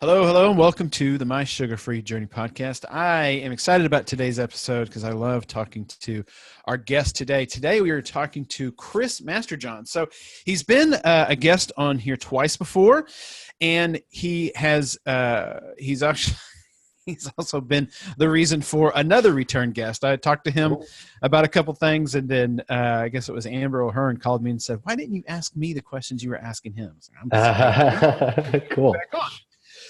Hello, hello, and welcome to the My Sugar-Free Journey podcast. I am excited about today's episode because I love talking to our guest today. Today we are talking to Chris Masterjohn. So he's been a guest on here twice before, and he's actually he's also been the reason for another return guest. I talked to him about a couple things, and then I guess it was Amber O'Hearn called me and said, "Why didn't you ask me the questions you were asking him?" I was like, I'm sorry. Cool. Back on.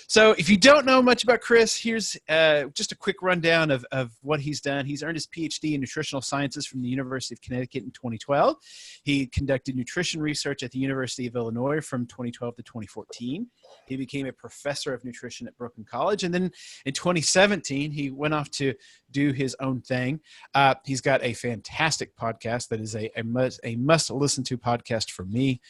So if you don't know much about Chris, here's just a quick rundown of what he's done. He's earned his PhD in nutritional sciences from the University of Connecticut in 2012. He conducted nutrition research at the University of Illinois from 2012 to 2014. He became a professor of nutrition at Brooklyn College. And then in 2017, he went off to do his own thing. He's got a fantastic podcast that is a must-listen-to podcast for me.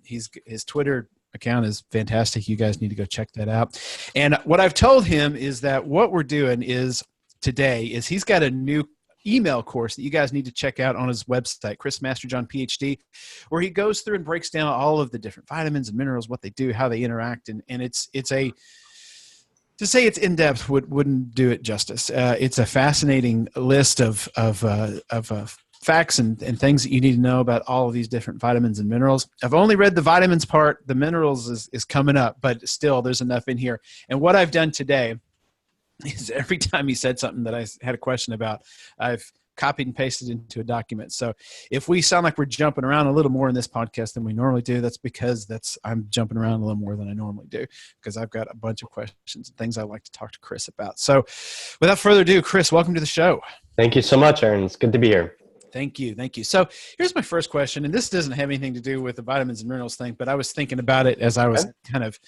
His Twitter account is fantastic. You guys need to go check that out. And what I've told him is that what we're doing is today is he's got a new email course that you guys need to check out on his website, Chris Masterjohn PhD, where he goes through and breaks down all of the different vitamins and minerals, what they do, how they interact. And it's a, to say it's in depth wouldn't do it justice. It's a fascinating list of facts and things that you need to know about all of these different vitamins and minerals. I've only read the vitamins part. The minerals is coming up, but still there's enough in here. And what I've done today is every time he said something that I had a question about, I've copied and pasted into a document. So if we sound like we're jumping around a little more in this podcast than we normally do, that's because I'm jumping around a little more than I normally do, because I've got a bunch of questions and things I'd like to talk to Chris about. So without further ado, Chris, welcome to the show. Thank you so much, Aaron. It's good to be here. Thank you. Thank you. So here's my first question, and this doesn't have anything to do with the vitamins and minerals thing, but I was thinking about it as I was kind of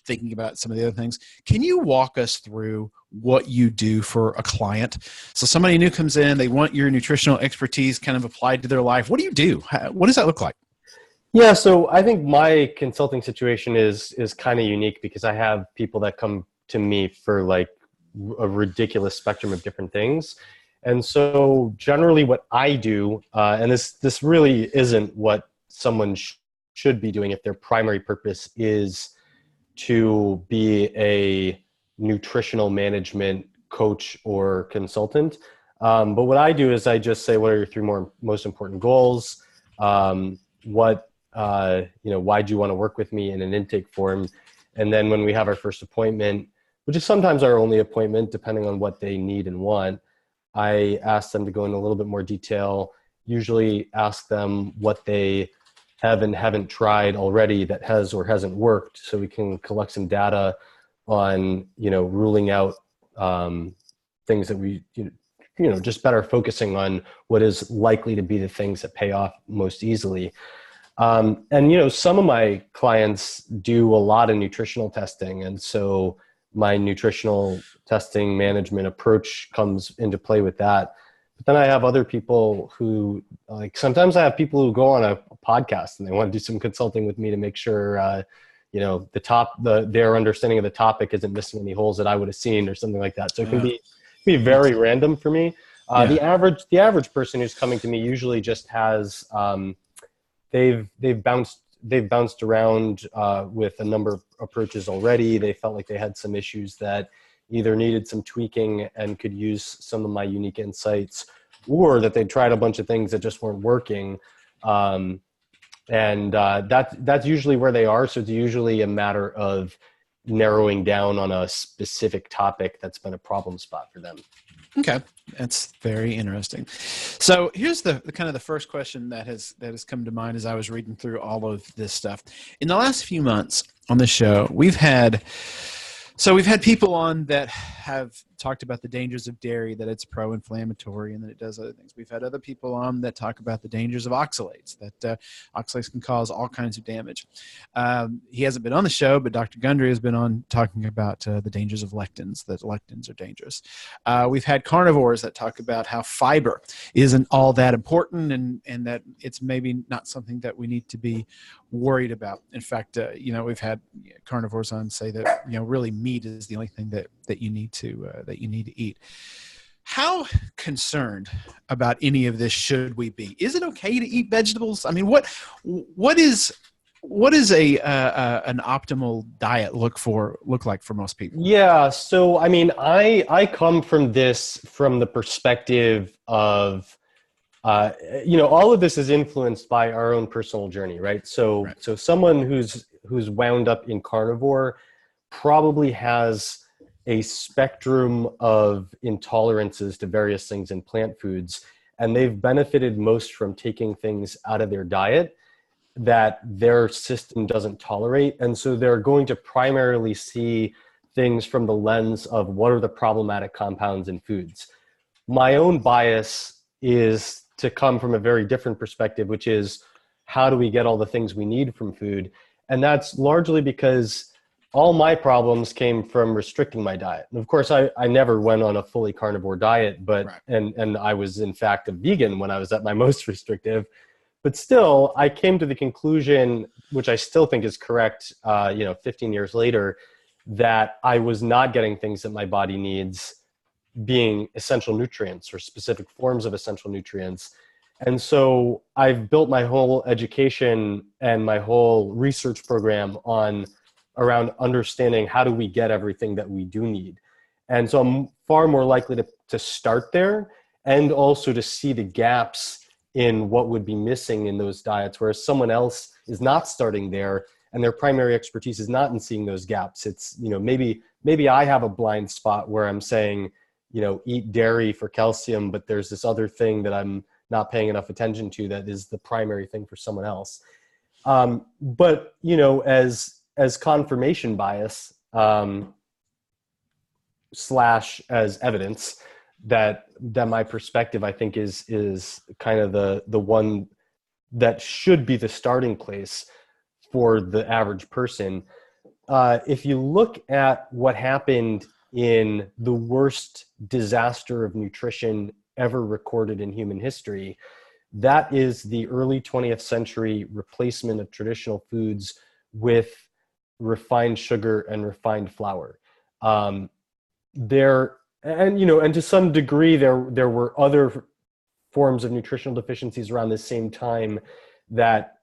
thinking about some of the other things. Can you walk us through what you do for a client? So somebody new comes in, they want your nutritional expertise kind of applied to their life. What do you do? What does that look like? Yeah, so I think my consulting situation is kind of unique because I have people that come to me for like a ridiculous spectrum of different things. And so generally what I do, and this really isn't what someone should be doing if their primary purpose is to be a nutritional management coach or consultant. But what I do is I just say, what are your three most important goals? Why do you want to work with me in an intake form? And then when we have our first appointment, which is sometimes our only appointment, depending on what they need and want, I ask them to go into a little bit more detail, usually ask them what they have and haven't tried already that has or hasn't worked, so we can collect some data on, ruling out things that we, just better focusing on what is likely to be the things that pay off most easily. And some of my clients do a lot of nutritional testing, and so my nutritional testing management approach comes into play with that. But then I have other people who, sometimes I have people who go on a podcast and they want to do some consulting with me to make sure, their understanding of the topic isn't missing any holes that I would have seen or something like that. So it can be very random for me. The average person who's coming to me usually just has, they've bounced around with a number of approaches already. They felt like they had some issues that either needed some tweaking and could use some of my unique insights, or that they tried a bunch of things that just weren't working. That's usually where they are. So it's usually a matter of narrowing down on a specific topic that's been a problem spot for them. Okay. That's very interesting. So here's the kind of the first question that has come to mind as I was reading through all of this stuff. In the last few months on the show, we've had people on that have talked about the dangers of dairy, that it's pro-inflammatory and that it does other things. We've had other people on that talk about the dangers of oxalates, that oxalates can cause all kinds of damage. He hasn't been on the show, but Dr. Gundry has been on talking about the dangers of lectins, that lectins are dangerous. We've had carnivores that talk about how fiber isn't all that important and that it's maybe not something that we need to be worried about. In fact, we've had carnivores on say that, really meat is the only thing that you need to eat. How concerned about any of this should we be? Is it okay to eat vegetables? I mean, what is what does an optimal diet look like for most people? Yeah. So, I mean, I come from the perspective of, all of this is influenced by our own personal journey, right? So, Right. so someone who's wound up in carnivore probably has a spectrum of intolerances to various things in plant foods, and they've benefited most from taking things out of their diet that their system doesn't tolerate. And so they're going to primarily see things from the lens of what are the problematic compounds in foods. My own bias is to come from a very different perspective, which is how do we get all the things we need from food? And that's largely because all my problems came from restricting my diet. And of course, I never went on a fully carnivore diet, but Right. and I was in fact a vegan when I was at my most restrictive. But still, I came to the conclusion, which I still think is correct, 15 years later, that I was not getting things that my body needs, being essential nutrients or specific forms of essential nutrients. And so I've built my whole education and my whole research program around understanding how do we get everything that we do need. And so I'm far more likely to start there and also to see the gaps in what would be missing in those diets, whereas someone else is not starting there and their primary expertise is not in seeing those gaps. It's, maybe I have a blind spot where I'm saying, eat dairy for calcium, but there's this other thing that I'm not paying enough attention to that is the primary thing for someone else. But, as confirmation bias, slash as evidence, that my perspective, I think, is kind of the one that should be the starting place for the average person. If you look at what happened in the worst disaster of nutrition ever recorded in human history, that is the early 20th century replacement of traditional foods with refined sugar and refined flour. And to some degree, there were other forms of nutritional deficiencies around the same time that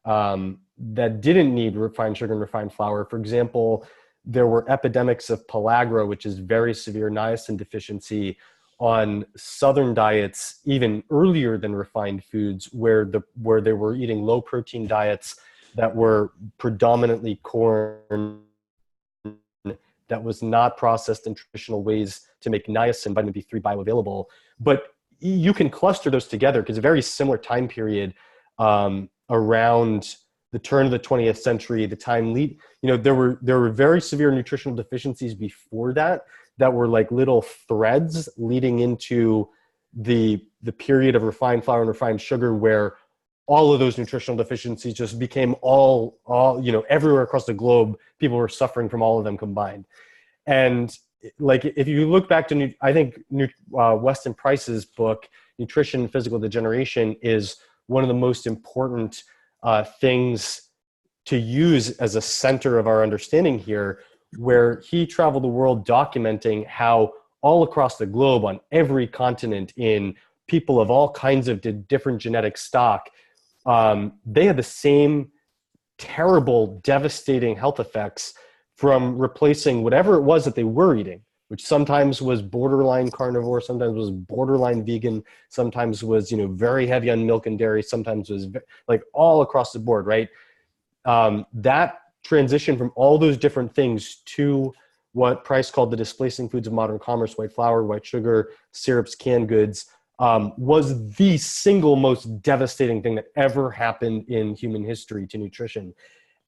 didn't need refined sugar and refined flour. For example, there were epidemics of pellagra, which is very severe niacin deficiency, on southern diets even earlier than refined foods, where they were eating low protein diets that were predominantly corn, that was not processed in traditional ways to make niacin, vitamin B3, bioavailable. But you can cluster those together because a very similar time period, around the turn of the 20th century, the time there were very severe nutritional deficiencies before that were like little threads leading into the period of refined flour and refined sugar, where all of those nutritional deficiencies just became all everywhere across the globe, people were suffering from all of them combined. And like, if you look back to, I think Weston Price's book, Nutrition and Physical Degeneration, is one of the most important things to use as a center of our understanding here, where he traveled the world documenting how all across the globe, on every continent, in people of all kinds of different genetic stock, they had the same terrible, devastating health effects from replacing whatever it was that they were eating, which sometimes was borderline carnivore, sometimes was borderline vegan, sometimes was, very heavy on milk and dairy, sometimes was like all across the board, right? That transition from all those different things to what Price called the displacing foods of modern commerce, white flour, white sugar, syrups, canned goods, was the single most devastating thing that ever happened in human history to nutrition.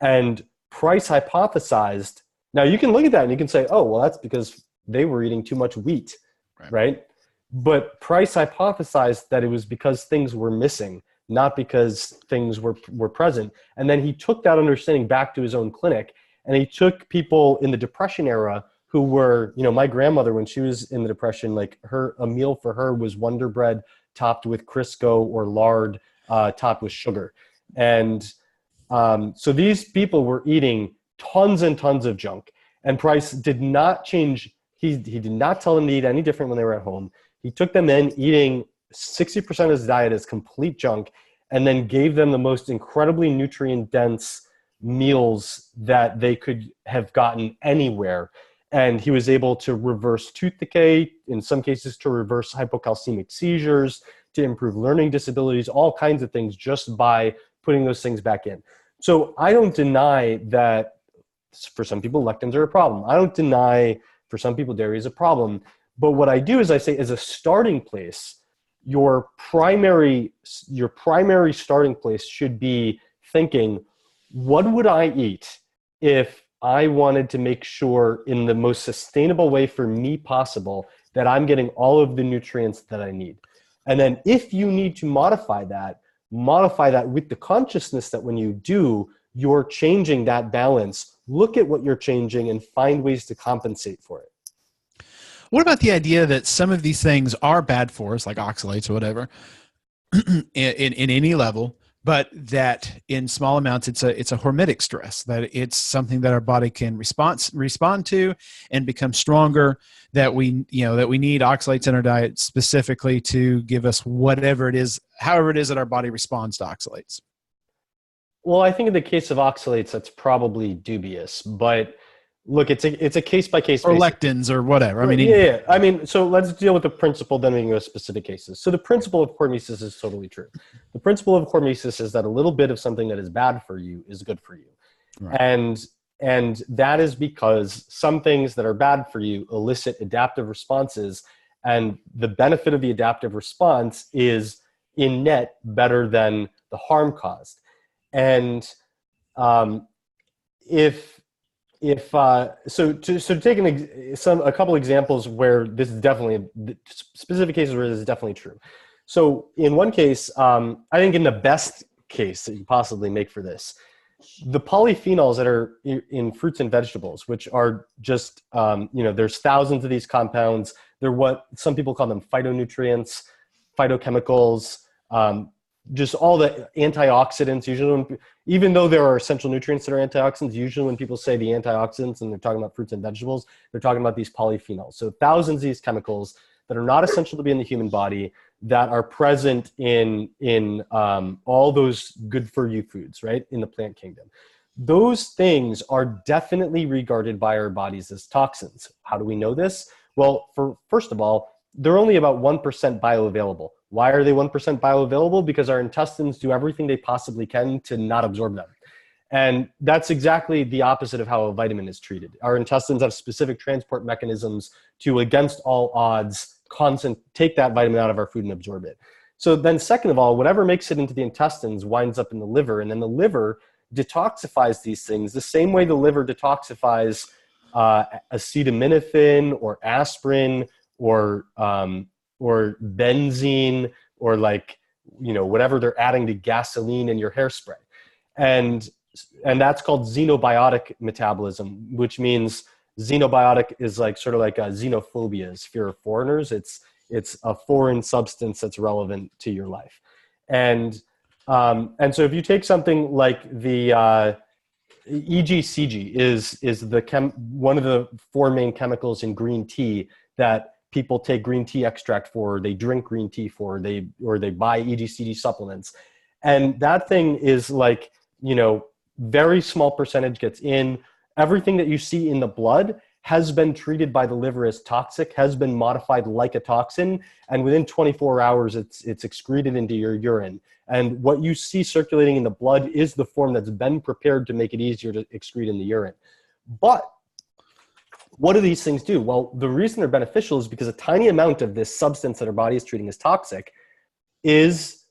And Price hypothesized, now you can look at that and you can say, oh, well, that's because they were eating too much wheat, right? But Price hypothesized that it was because things were missing, not because things were present. And then he took that understanding back to his own clinic, and he took people in the Depression era who were, my grandmother, when she was in the Depression, like a meal for her was Wonder Bread topped with Crisco or lard topped with sugar. And so these people were eating tons and tons of junk. And Price did not change. He did not tell them to eat any different when they were at home. He took them in eating 60% of his diet as complete junk, and then gave them the most incredibly nutrient dense meals that they could have gotten anywhere. And he was able to reverse tooth decay, in some cases to reverse hypocalcemic seizures, to improve learning disabilities, all kinds of things just by putting those things back in. So I don't deny that for some people, lectins are a problem. I don't deny for some people, dairy is a problem. But what I do is I say, as a starting place, your primary starting place should be thinking, what would I eat if I wanted to make sure in the most sustainable way for me possible that I'm getting all of the nutrients that I need? And then if you need to modify that with the consciousness that when you do, you're changing that balance. Look at what you're changing and find ways to compensate for it. What about the idea that some of these things are bad for us, like oxalates or whatever, in any level, but that in small amounts it's a hormetic stress, that it's something that our body can respond to and become stronger, that we need oxalates in our diet specifically to give us whatever it is, however it is that our body responds to oxalates? Well, I think in the case of oxalates, that's probably dubious, but look, it's a case-by-case or basis. Lectins or whatever. I mean, yeah. I mean, so let's deal with the principle, then we can go to specific cases. So the principle of hormesis is totally true. The principle of hormesis is that a little bit of something that is bad for you is good for you. Right. And that is because some things that are bad for you elicit adaptive responses, and the benefit of the adaptive response is in net better than the harm caused. And so to take a couple examples where this is definitely specific cases where this is definitely true. So in one case, I think in the best case that you possibly make for this, the polyphenols that are in fruits and vegetables, which are just there's thousands of these compounds. They're what some people call them phytonutrients, phytochemicals, just all the antioxidants. Usually, even though there are essential nutrients that are antioxidants, usually when people say the antioxidants and they're talking about fruits and vegetables, they're talking about these polyphenols. So thousands of these chemicals that are not essential to be in the human body that are present in all those good for you foods, right, in the plant kingdom. Those things are definitely regarded by our bodies as toxins. How do we know this? Well, first of all, they're only about 1% bioavailable. Why are they 1% bioavailable? Because our intestines do everything they possibly can to not absorb them. And that's exactly the opposite of how a vitamin is treated. Our intestines have specific transport mechanisms to, against all odds, take that vitamin out of our food and absorb it. So then second of all, whatever makes it into the intestines winds up in the liver, and then the liver detoxifies these things the same way the liver detoxifies acetaminophen or aspirin or benzene or whatever they're adding to gasoline in your hairspray. And that's called xenobiotic metabolism, which means xenobiotic is sort of like a xenophobia, is fear of foreigners. It's a foreign substance that's relevant to your life. And so if you take something like the EGCG is one of the four main chemicals in green tea that people take green tea extract for, they drink green tea for, or they buy EGCG supplements. And that thing is very small percentage gets in. Everything that you see in the blood has been treated by the liver as toxic, has been modified like a toxin, and within 24 hours, it's excreted into your urine. And what you see circulating in the blood is the form that's been prepared to make it easier to excrete in the urine. But what do these things do? Well, the reason they're beneficial is because a tiny amount of this substance that our body is treating as toxic is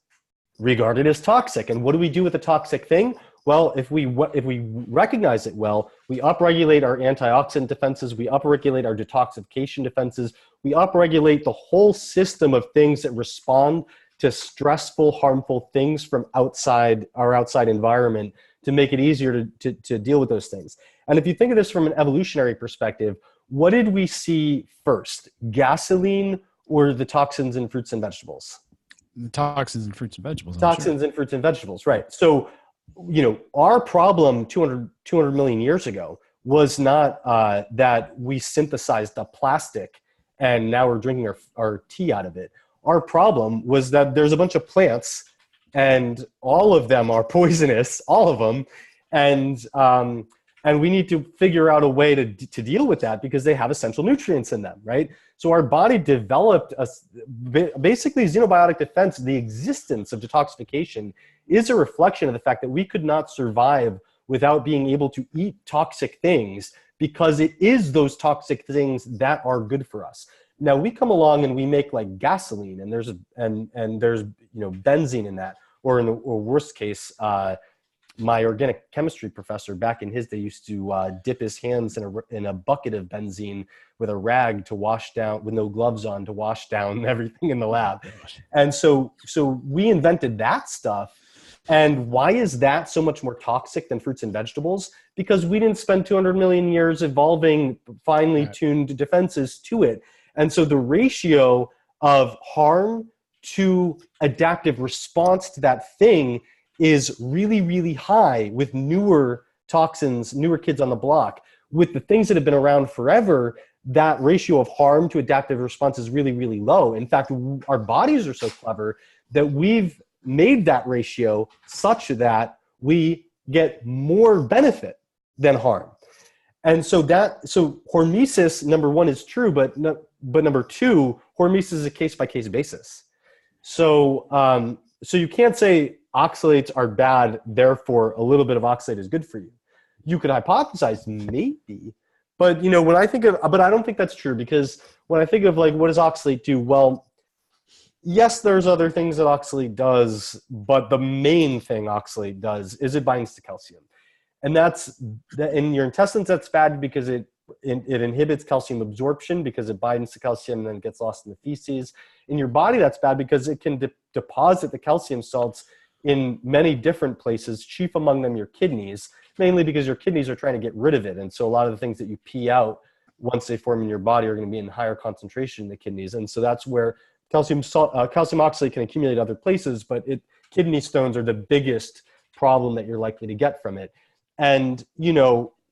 regarded as toxic. And what do we do with the toxic thing? Well, if we recognize it well, we upregulate our antioxidant defenses, we upregulate our detoxification defenses, we upregulate the whole system of things that respond to stressful, harmful things from our outside environment to make it easier to deal with those things. And if you think of this from an evolutionary perspective, what did we see first? Gasoline or the toxins in fruits and vegetables? The toxins in fruits and vegetables. Toxins in fruits and vegetables, right. So, our problem 200 million years ago was not that we synthesized a plastic and now we're drinking our tea out of it. Our problem was that there's a bunch of plants and all of them are poisonous, all of them. And we need to figure out a way to deal with that because they have essential nutrients in them, right? So our body developed basically xenobiotic defense. The existence of detoxification is a reflection of the fact that we could not survive without being able to eat toxic things, because it is those toxic things that are good for us. Now we come along and we make like gasoline, and there's benzene in that, or in the worst case, my organic chemistry professor back in his day used to dip his hands in a bucket of benzene with a rag to wash down, with no gloves on, to wash down everything in the lab. And so we invented that stuff. And why is that so much more toxic than fruits and vegetables? Because we didn't spend 200 million years evolving finely tuned defenses to it. And so the ratio of harm to adaptive response to that thing is really, really high with newer toxins, newer kids on the block. With the things that have been around forever, that ratio of harm to adaptive response is really, really low. In fact, our bodies are so clever that we've made that ratio such that we get more benefit than harm. And so hormesis, number one, is true, but number two, hormesis is a case-by-case basis. So you can't say oxalates are bad, therefore a little bit of oxalate is good for you. You could hypothesize maybe, but when I think of, but I don't think that's true, because when I think of like, what does oxalate do? Well, yes, there's other things that oxalate does, but the main thing oxalate does is it binds to calcium. And that's in your intestines, that's bad because it inhibits calcium absorption because it binds to calcium and then gets lost in the feces. In your body, that's bad because it can deposit the calcium salts in many different places, chief among them your kidneys, mainly because your kidneys are trying to get rid of it. And so a lot of the things that you pee out once they form in your body are going to be in higher concentration in the kidneys. And so that's where calcium oxalate can accumulate other places, but kidney stones are the biggest problem that you're likely to get from it. And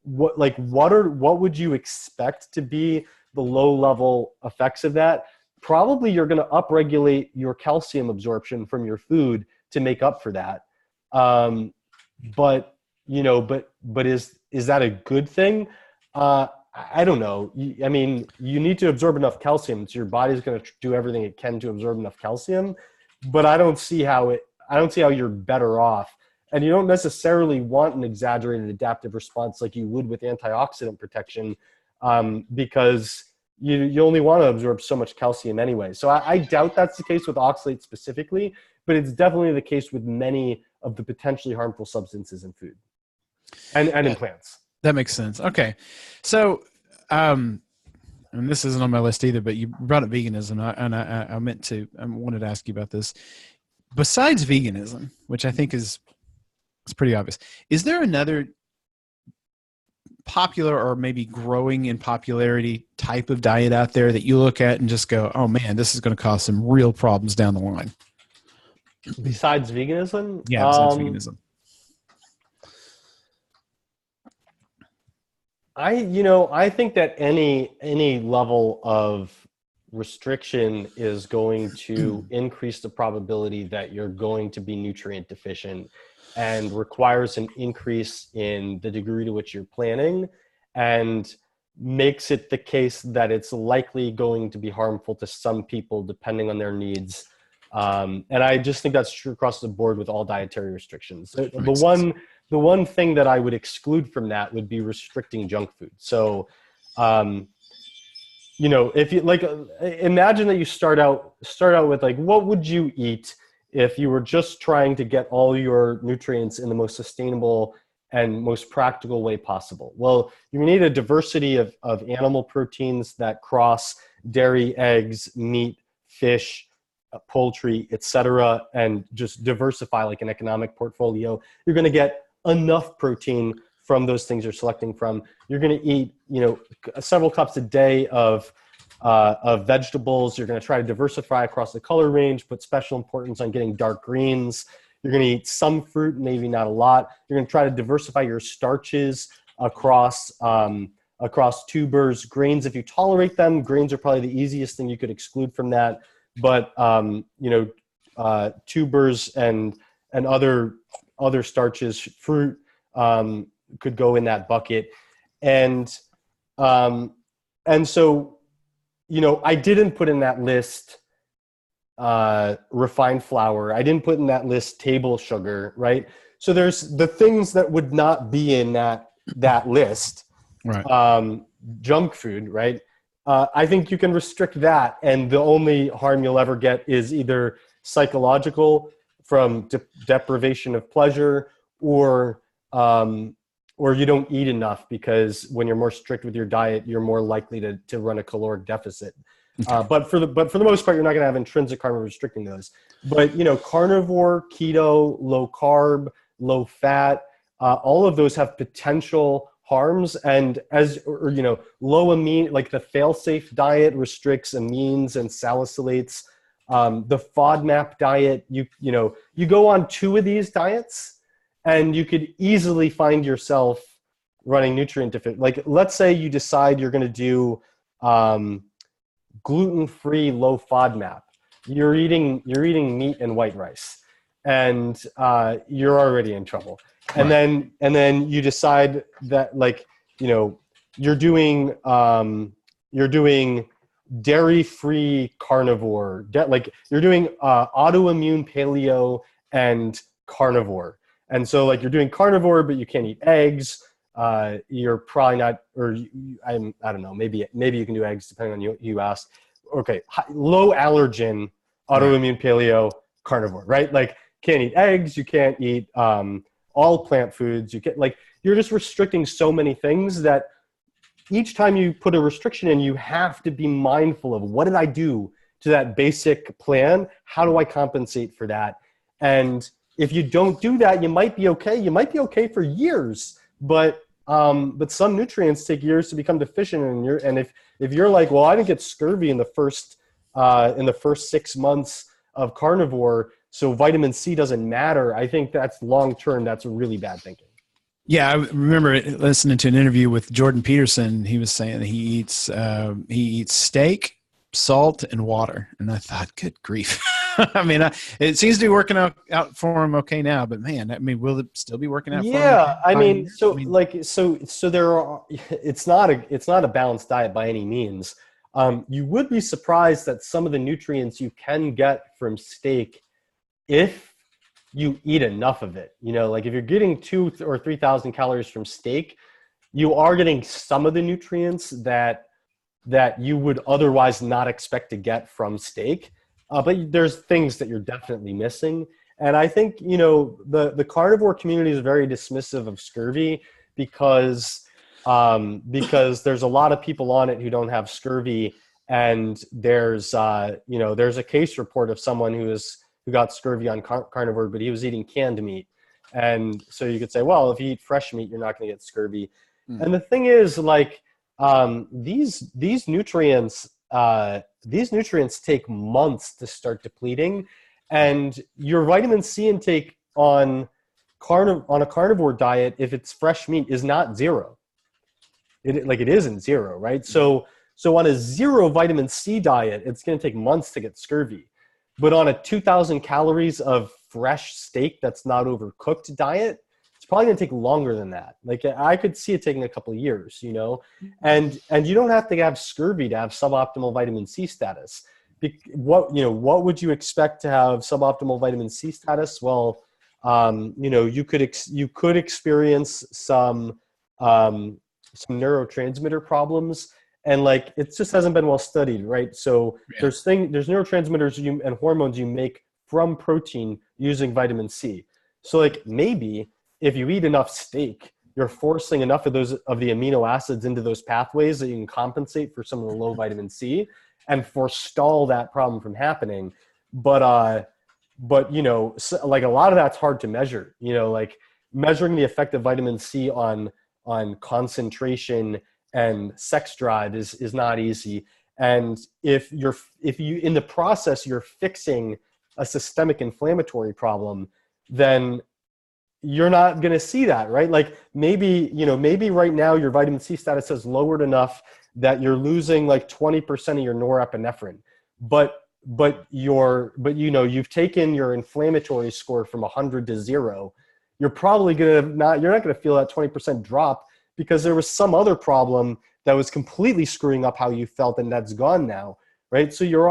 what would you expect to be the low level effects of that? Probably you're going to upregulate your calcium absorption from your food to make up for that. But is that a good thing? I don't know. I mean, you need to absorb enough calcium, so your body's going to do everything it can to absorb enough calcium. But I don't see how you're better off. And you don't necessarily want an exaggerated adaptive response like you would with antioxidant protection, because you only want to absorb so much calcium anyway. So I doubt that's the case with oxalate specifically, but it's definitely the case with many of the potentially harmful substances in food and in plants. That makes sense. Okay. So, and this isn't on my list either, but you brought up veganism, and I wanted to ask you about this. Besides veganism, which I think is pretty obvious, is there another popular or maybe growing in popularity type of diet out there that you look at and just go, oh man, this is going to cause some real problems down the line? Besides veganism? Yeah, besides veganism. I think that any level of restriction is going to increase the probability that you're going to be nutrient deficient, and requires an increase in the degree to which you're planning, and makes it the case that it's likely going to be harmful to some people depending on their needs. And I just think that's true across the board with all dietary restrictions. The one thing that I would exclude from that would be restricting junk food. So, if you imagine that you start out with like, what would you eat if you were just trying to get all your nutrients in the most sustainable and most practical way possible? Well, you need a diversity of animal proteins that cross dairy, eggs, meat, fish, poultry, etc., and just diversify like an economic portfolio. You're going to get enough protein from those things you're selecting from. You're going to eat, several cups a day of vegetables. You're going to try to diversify across the color range, put special importance on getting dark greens. You're going to eat some fruit, maybe not a lot. You're going to try to diversify your starches across tubers, grains. If you tolerate them, grains are probably the easiest thing you could exclude from that. But tubers and other starches, fruit, could go in that bucket. And so, I didn't put in that list refined flour. I didn't put in that list table sugar, right? So there's the things that would not be in that list, Right. Junk food, right? I think you can restrict that, and the only harm you'll ever get is either psychological from deprivation of pleasure, or you don't eat enough, because when you're more strict with your diet, you're more likely to run a caloric deficit. But for the most part, you're not going to have intrinsic harm of restricting those. But carnivore, keto, low carb, low fat, all of those have potential harms. And low amine, like the fail-safe diet restricts amines and salicylates. The FODMAP diet, you go on 2 of these diets, and you could easily find yourself running nutrient deficient. Like, let's say you decide you're going to do gluten-free low FODMAP. You're eating meat and white rice, and you're already in trouble. And Right. then you decide that, you're doing dairy-free carnivore, you're doing autoimmune paleo and carnivore. And so, you're doing carnivore, but you can't eat eggs. You're probably not, or I don't know, maybe you can do eggs depending on who you ask. Okay, low allergen, autoimmune paleo, carnivore, right? Like, can't eat eggs, you can't eat all plant foods. You get, you're just restricting so many things that each time you put a restriction in, you have to be mindful of, what did I do to that basic plan? How do I compensate for that? And if you don't do that, you might be okay. You might be okay for years, but some nutrients take years to become deficient. And if you're like, well, I didn't get scurvy in the first 6 months of carnivore, so vitamin C doesn't matter, I think that's long-term, that's really bad thinking. Yeah, I remember listening to an interview with Jordan Peterson. He was saying that he eats steak, salt, and water. And I thought, good grief. I mean, it seems to be working out for him okay now. But man, I mean, will it still be working out for him? Yeah, I mean, so there are. It's not a balanced diet by any means. You would be surprised that some of the nutrients you can get from steak, if you eat enough of it. If you're getting 2,000 or 3,000 calories from steak, you are getting some of the nutrients that you would otherwise not expect to get from steak. But there's things that you're definitely missing. And I think, the carnivore community is very dismissive of scurvy because there's a lot of people on it who don't have scurvy. And there's a case report of someone who got scurvy on carnivore, but he was eating canned meat. And so you could say, well, if you eat fresh meat, you're not going to get scurvy. And the thing is, these nutrients take months to start depleting, and your vitamin C intake on a carnivore diet, if it's fresh meat, is not zero. It isn't zero, right? So on a 0 vitamin C diet, it's going to take months to get scurvy. But on a 2,000 calories of fresh steak that's not overcooked diet, it's probably going to take longer than that. I could see it taking a couple of years, and you don't have to have scurvy to have suboptimal vitamin C status. What would you expect to have suboptimal vitamin C status? Well, you could experience some neurotransmitter problems. And it just hasn't been well studied, right? So there's neurotransmitters and hormones you make from protein using vitamin C. So maybe if you eat enough steak, you're forcing enough of the amino acids into those pathways that you can compensate for some of the low vitamin C and forestall that problem from happening. But a lot of that's hard to measure. Measuring the effect of vitamin C on concentration and sex drive is not easy. And if you in the process you're fixing a systemic inflammatory problem, then you're not going to see that, right? Maybe right now your vitamin C status has lowered enough that you're losing 20% of your norepinephrine, but you've taken your inflammatory score from 100 to 0. you're probably you're not going to feel that 20% drop because there was some other problem that was completely screwing up how you felt, and that's gone now, right? So your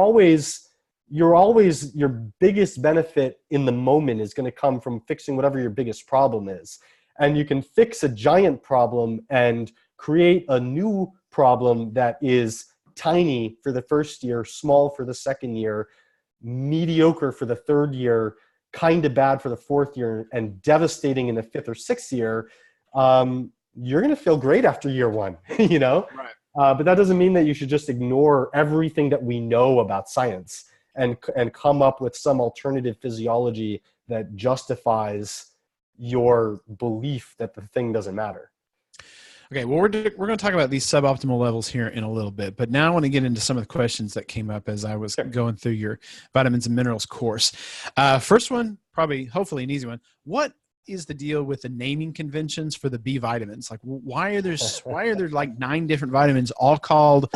biggest benefit in the moment is going to come from fixing whatever your biggest problem is. And you can fix a giant problem and create a new problem that is tiny for the first year, small for the second year, mediocre for the third year, kind of bad for the fourth year, and devastating in the fifth or sixth year. You're going to feel great after year one, you know? Right. But that doesn't mean that you should just ignore everything that we know about science and come up with some alternative physiology that justifies your belief that the thing doesn't matter. Okay, well, we're going to talk about these suboptimal levels here in a little bit, but now I want to get into some of the questions that came up as I was going through your vitamins and minerals course. First one, hopefully an easy one. What is the deal with the naming conventions for the B vitamins? Like, why are there like 9 different vitamins all called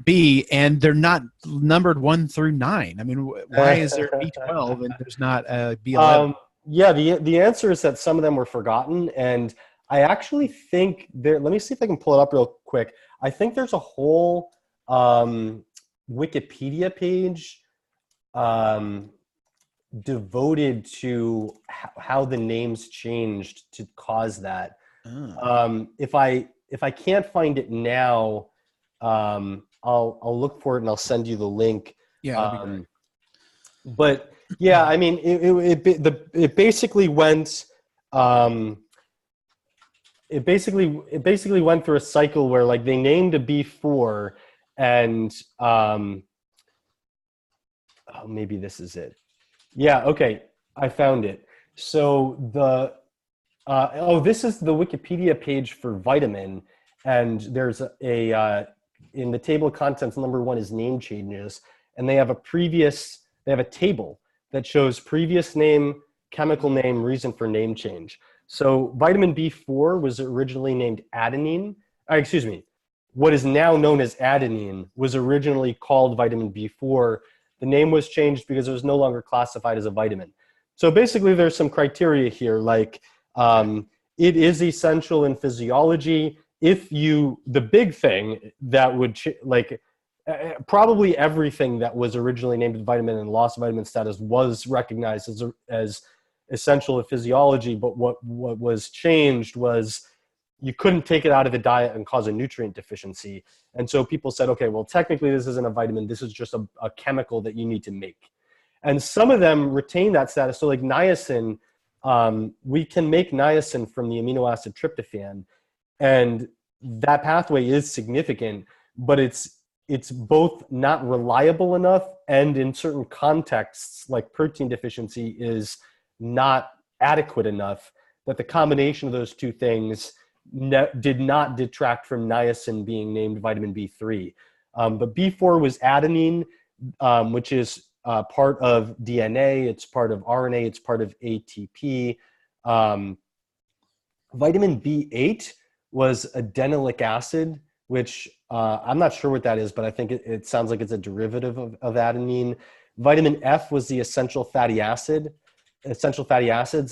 B, and they're not numbered 1 through 9? I mean, why is there B12 and there's not B11? Yeah, the answer is that some of them were forgotten, and I actually think let me see if I can pull it up real quick. I think there's a whole Wikipedia page devoted to how the names changed to cause that. If I can't find it now, I'll look for it and I'll send you the link. Yeah, that'd be great. But yeah, I mean, it basically went. It basically went through a cycle where, like, they named a B4 and maybe this is it. Yeah, okay, I found it. So this is the Wikipedia page for vitamin, and there's in the table of contents, number 1 is name changes, and they have a table that shows previous name, chemical name, reason for name change. So vitamin B4 was originally named adenine. What is now known as adenine was originally called vitamin B4. The name was changed because it was no longer classified as a vitamin. So basically there's some criteria here, like it is essential in physiology. The big thing that would, probably everything that was originally named vitamin and lost vitamin status was recognized as essential in physiology, but what was changed was you couldn't take it out of the diet and cause a nutrient deficiency. And so people said, okay, well, technically this isn't a vitamin, this is just a chemical that you need to make. And some of them retain that status. So like niacin, we can make niacin from the amino acid tryptophan, and that pathway is significant, but it's both not reliable enough, and in certain contexts, like protein deficiency, is not adequate enough that the combination of those two things did not detract from niacin being named vitamin B3. But B4 was adenine, which is part of DNA, it's part of RNA, it's part of ATP. Vitamin B8 was adenylic acid, which I'm not sure what that is, but I think it sounds like it's a derivative of adenine. Vitamin F was the essential fatty acids.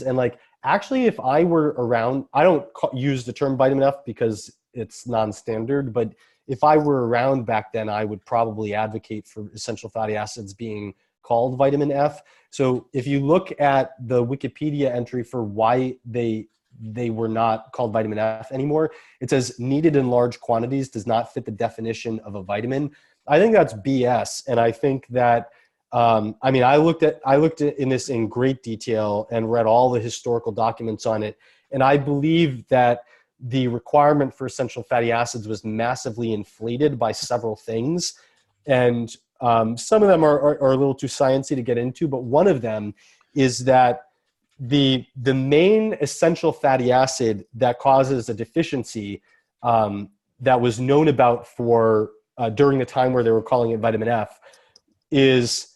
And like, actually, if I were around, I don't use the term vitamin F because it's non-standard, but if I were around back then, I would probably advocate for essential fatty acids being called vitamin F. So if you look at the Wikipedia entry for why they were not called vitamin F anymore, it says needed in large quantities does not fit the definition of a vitamin. I think that's BS. And I think that, I looked in this in great detail and read all the historical documents on it. And I believe that the requirement for essential fatty acids was massively inflated by several things. And some of them are a little too sciencey to get into, but one of them is that the main essential fatty acid that causes a deficiency that was known about for during the time where they were calling it vitamin F is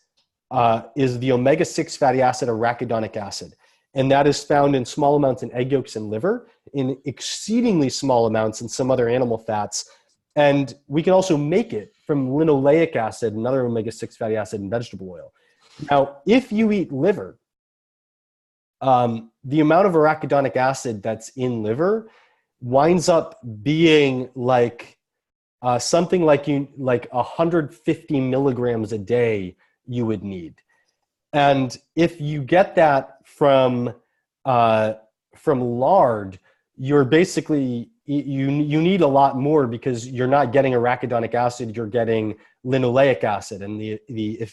the omega-6 fatty acid arachidonic acid. And that is found in small amounts in egg yolks and liver, in exceedingly small amounts in some other animal fats. And we can also make it from linoleic acid, another omega-6 fatty acid, in vegetable oil. Now, if you eat liver, the amount of arachidonic acid that's in liver winds up being like something like 150 milligrams a day you would need. And if you get that from lard, you're basically, you need a lot more because you're not getting arachidonic acid, you're getting linoleic acid, and the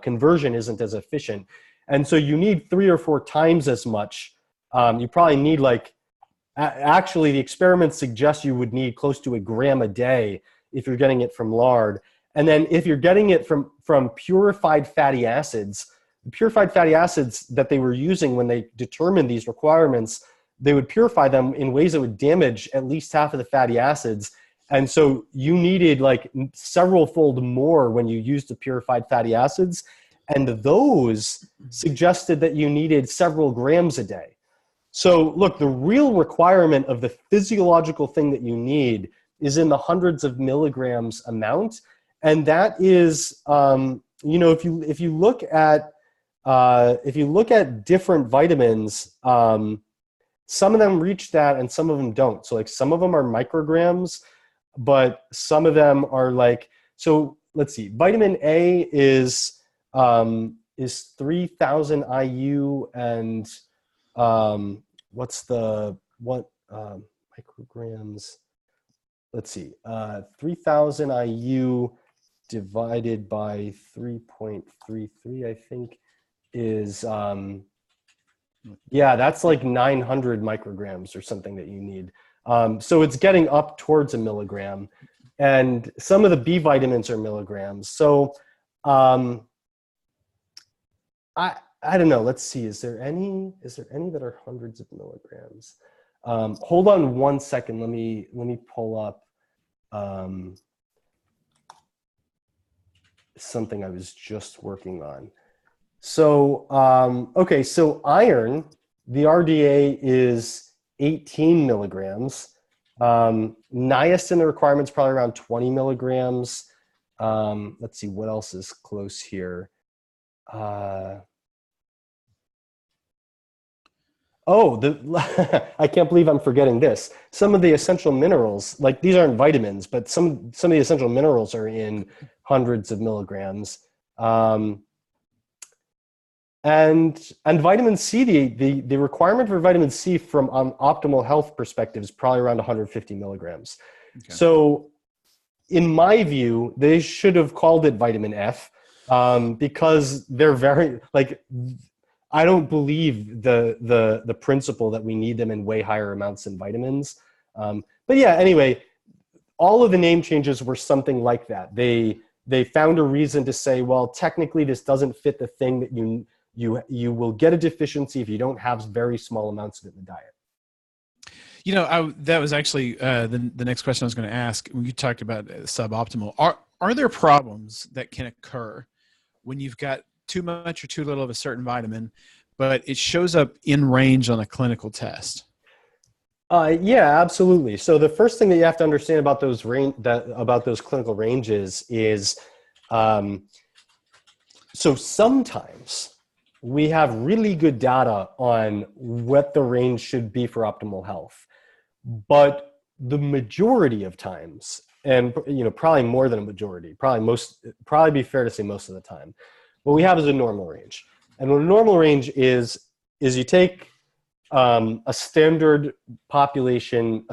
conversion isn't as efficient. And so you need 3 or 4 times as much. You probably need actually the experiments suggest you would need close to 1 gram a day if you're getting it from lard. And then if you're getting it from purified fatty acids, the purified fatty acids that they were using when they determined these requirements, they would purify them in ways that would damage at least half of the fatty acids. And so you needed like several fold more when you used the purified fatty acids. And those suggested that you needed several grams a day. So look, the real requirement of the physiological thing that you need is in the hundreds of milligrams amount. And that is, if you look at different vitamins, some of them reach that and some of them don't. So like some of them are micrograms, but some of them are like, so let's see, vitamin A is 3,000 IU, and micrograms? Let's see, 3,000 IU divided by 3.33, I think, is, that's like 900 micrograms or something that you need. So it's getting up towards 1 milligram. And some of the B vitamins are milligrams. So I don't know. Let's see. Is there any that are hundreds of milligrams? Hold on 1 second. Let me pull up something I was just working on. So okay. So iron, the RDA is 18 milligrams. Niacin, the requirement's probably around 20 milligrams. Let's see what else is close here. I can't believe I'm forgetting this. Some of the essential minerals, like these aren't vitamins, but some of the essential minerals are in hundreds of milligrams. And vitamin C, the requirement for vitamin C from an optimal health perspective is probably around 150 milligrams. Okay. So in my view, they should have called it vitamin F because they're very, like, I don't believe the principle that we need them in way higher amounts than vitamins. But yeah, anyway, all of the name changes were something like that. They found a reason to say, well, technically this doesn't fit the thing that you will get a deficiency if you don't have very small amounts of it in the diet. You know, that was actually the next question I was going to ask. When you talked about suboptimal, are there problems that can occur when you've got too much or too little of a certain vitamin, but it shows up in range on a clinical test? Yeah, absolutely. So the first thing that you have to understand about those clinical ranges is, so sometimes we have really good data on what the range should be for optimal health, but the majority of times, and probably more than a majority, probably be fair to say most of the time, what we have is a normal range. And what a normal range is you take a standard population,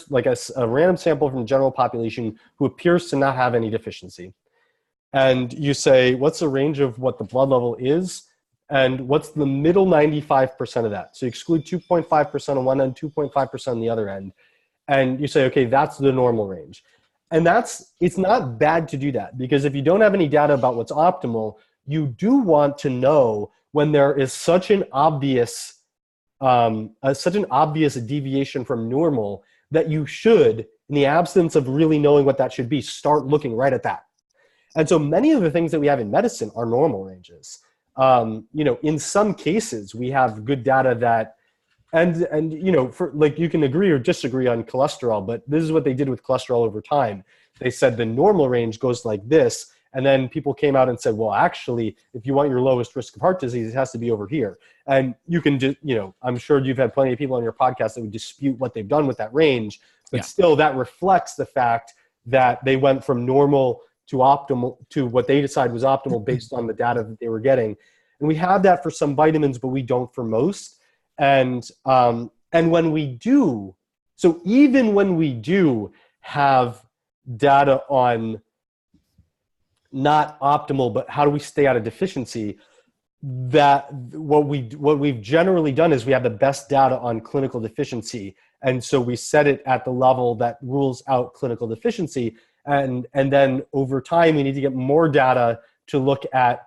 like a random sample from the general population who appears to not have any deficiency. And you say, what's the range of what the blood level is? And what's the middle 95% of that? So you exclude 2.5% on one end, 2.5% on the other end. And you say, okay, that's the normal range. And it's not bad to do that, because if you don't have any data about what's optimal, you do want to know when there is such an obvious deviation from normal that you should, in the absence of really knowing what that should be, start looking right at that. And so many of the things that we have in medicine are normal ranges. In some cases we have good data that, for, like, you can agree or disagree on cholesterol, but this is what they did with cholesterol over time. They said the normal range goes like this, And then people came out and said, well, actually, if you want your lowest risk of heart disease, it has to be over here. And you can just, I'm sure you've had plenty of people on your podcast that would dispute what they've done with that range, but still that reflects the fact that they went from normal to optimal to what they decided was optimal based on the data that they were getting. And we have that for some vitamins, but we don't for most. And when we do, so even when we do have data on not optimal, but how do we stay out of deficiency, that what we've generally done is we have the best data on clinical deficiency. And so we set it at the level that rules out clinical deficiency. And then over time, we need to get more data to look at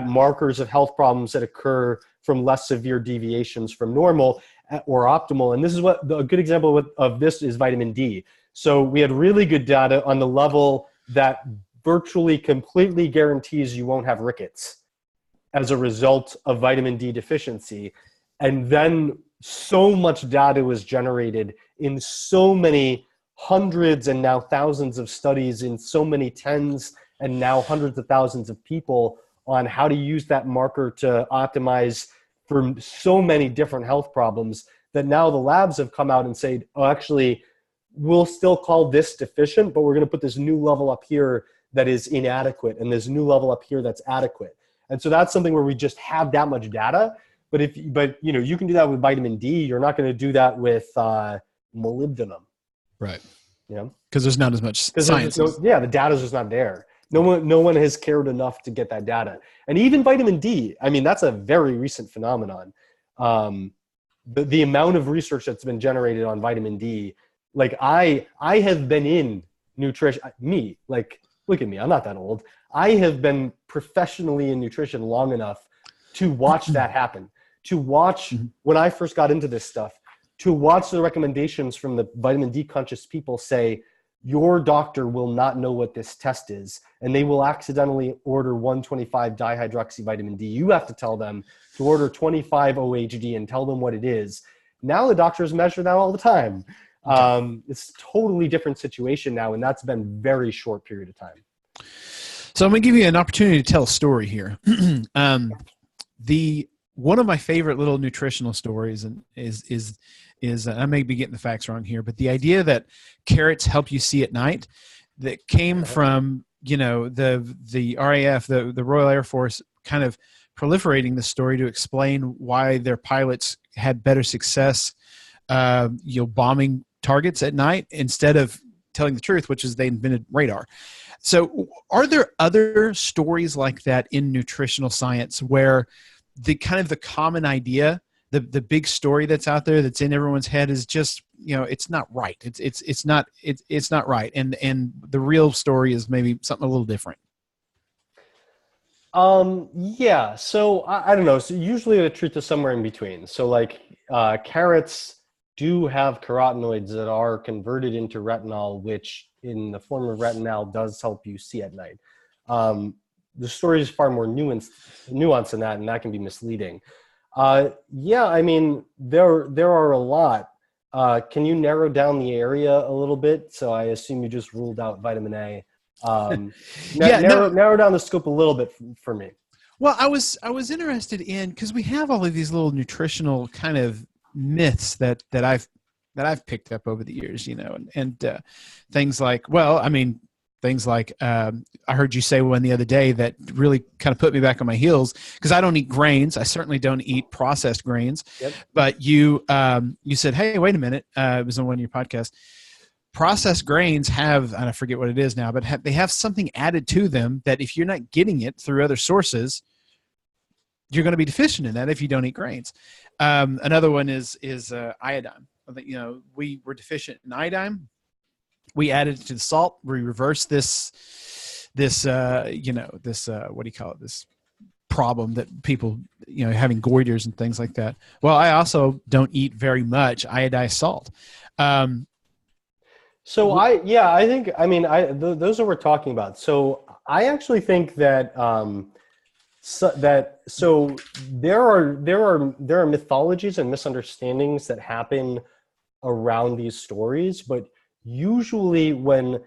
markers of health problems that occur from less severe deviations from normal or optimal. And this is what a good example of this is vitamin D. So we had really good data on the level that virtually completely guarantees you won't have rickets as a result of vitamin D deficiency. And then so much data was generated in so many hundreds and now thousands of studies in so many tens and now hundreds of thousands of people on how to use that marker to optimize for so many different health problems that now the labs have come out and said, oh, actually, we'll still call this deficient, but we're going to put this new level up here that is inadequate and this new level up here that's adequate. And so that's something where we just have that much data. But you can do that with vitamin D. You're not going to do that with molybdenum. Right. Yeah. Because there's not as much science. The data's just not there. No one has cared enough to get that data. And even vitamin D, I mean, that's a very recent phenomenon. The amount of research that's been generated on vitamin D, like I have been in nutrition, look at me, I'm not that old. I have been professionally in nutrition long enough to watch that happen, to watch when I first got into this stuff, to watch the recommendations from the vitamin D conscious people say, your doctor will not know what this test is, and they will accidentally order 125 dihydroxyvitamin D. You have to tell them to order 25 OHD and tell them what it is. Now the doctors measure that all the time. It's a totally different situation now, and that's been very short period of time. So I'm going to give you an opportunity to tell a story here. One of my favorite little nutritional stories is I may be getting the facts wrong here, but the idea that carrots help you see at night, that came from the RAF, the Royal Air Force, kind of proliferating the story to explain why their pilots had better success, bombing targets at night instead of telling the truth, which is they invented radar. So are there other stories like that in nutritional science where the common idea, the big story that's out there that's in everyone's head is just, it's not right. It's not right. And the real story is maybe something a little different. Yeah. So I don't know. So usually the truth is somewhere in between. So carrots do have carotenoids that are converted into retinol, which in the form of retinol does help you see at night. The story is far more nuanced than that, and that can be misleading. Yeah, I mean, there are a lot. Can you narrow down the area a little bit? So I assume you just ruled out vitamin A. Narrow down the scope a little bit for me. Well, I was interested in, because we have all of these little nutritional kind of myths that I've picked up over the years, and things like, I heard you say one the other day that really kind of put me back on my heels, because I don't eat grains. I certainly don't eat processed grains. Yep. But you said, hey, wait a minute. It was on one of your podcasts. Processed grains have, and I forget what it is now, but they have something added to them that if you're not getting it through other sources, you're going to be deficient in that if you don't eat grains. Another one is iodine. I think, we were deficient in iodine. We added it to the salt. We reversed this what do you call it? This problem that people, having goiters and things like that. Well, I also don't eat very much iodized salt. Those are what we're talking about. So I actually think that there are mythologies and misunderstandings that happen around these stories, but usually when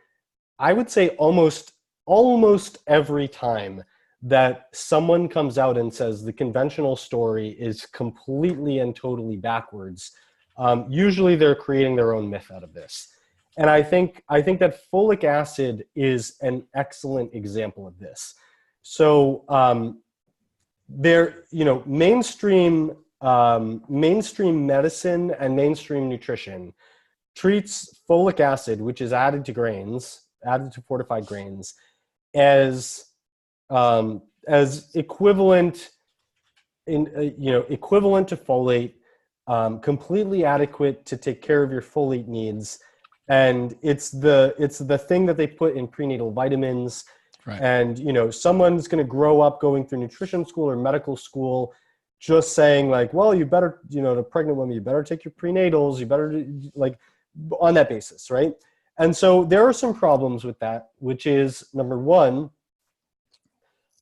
I would say almost almost every time that someone comes out and says the conventional story is completely and totally backwards, usually they're creating their own myth out of this. And I think that folic acid is an excellent example of this. So mainstream medicine and mainstream nutrition treats folic acid, which is added to fortified grains, as equivalent equivalent to folate, completely adequate to take care of your folate needs. And it's the thing that they put in prenatal vitamins. Right. And, someone's going to grow up going through nutrition school or medical school just saying like, well, you better, to pregnant women, you better take your prenatals, you better on that basis. Right. And so there are some problems with that, which is number one,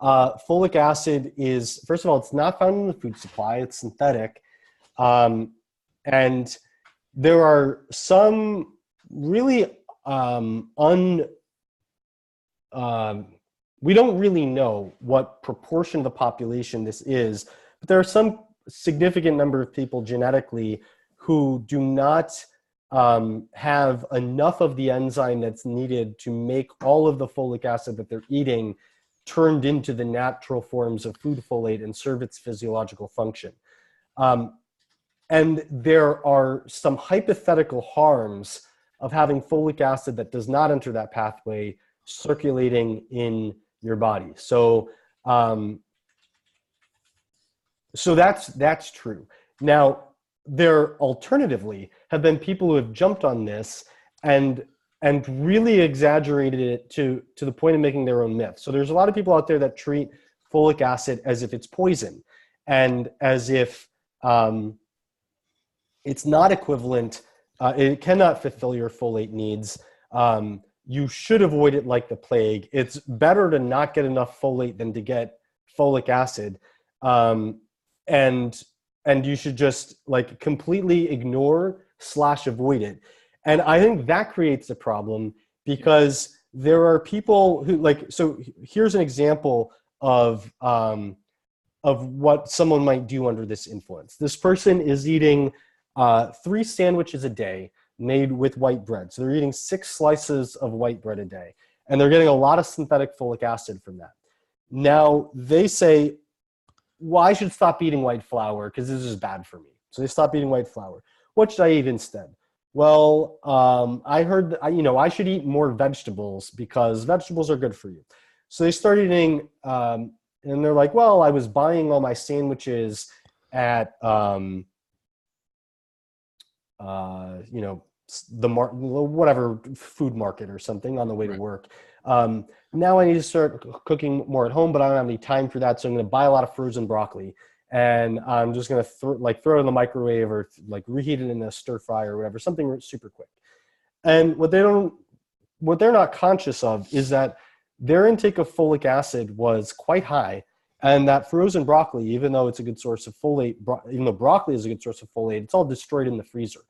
folic acid is, first of all, it's not found in the food supply, it's synthetic. And there are some really we don't really know what proportion of the population this is, but there are some significant number of people genetically who do not have enough of the enzyme that's needed to make all of the folic acid that they're eating turned into the natural forms of food folate and serve its physiological function. And there are some hypothetical harms of having folic acid that does not enter that pathway circulating in your body. So, so that's true. Now, there alternatively have been people who have jumped on this and really exaggerated it to the point of making their own myth. So there's a lot of people out there that treat folic acid as if it's poison and as if it's not equivalent. It cannot fulfill your folate needs. You should avoid it like the plague. It's better to not get enough folate than to get folic acid. And you should just completely ignore / avoid it. And I think that creates a problem because there are people who so here's an example of what someone might do under this influence. This person is eating 3 sandwiches a day made with white bread. So they're eating 6 slices of white bread a day, and they're getting a lot of synthetic folic acid from that. Now they say, well, I should stop eating white flour because this is bad for me. So they stop eating white flour. What should I eat instead? Well, I heard, I should eat more vegetables because vegetables are good for you. So they started eating, and they're like, well, I was buying all my sandwiches at, whatever food market or something on the way to work. Now I need to start cooking more at home, but I don't have any time for that. So I'm going to buy a lot of frozen broccoli, and I'm just going to throw it in the microwave or reheat it in a stir fry or whatever, something super quick. And what they're not conscious of is that their intake of folic acid was quite high, and that frozen broccoli, even though it's a good source of folate, even though broccoli is a good source of folate, it's all destroyed in the freezer.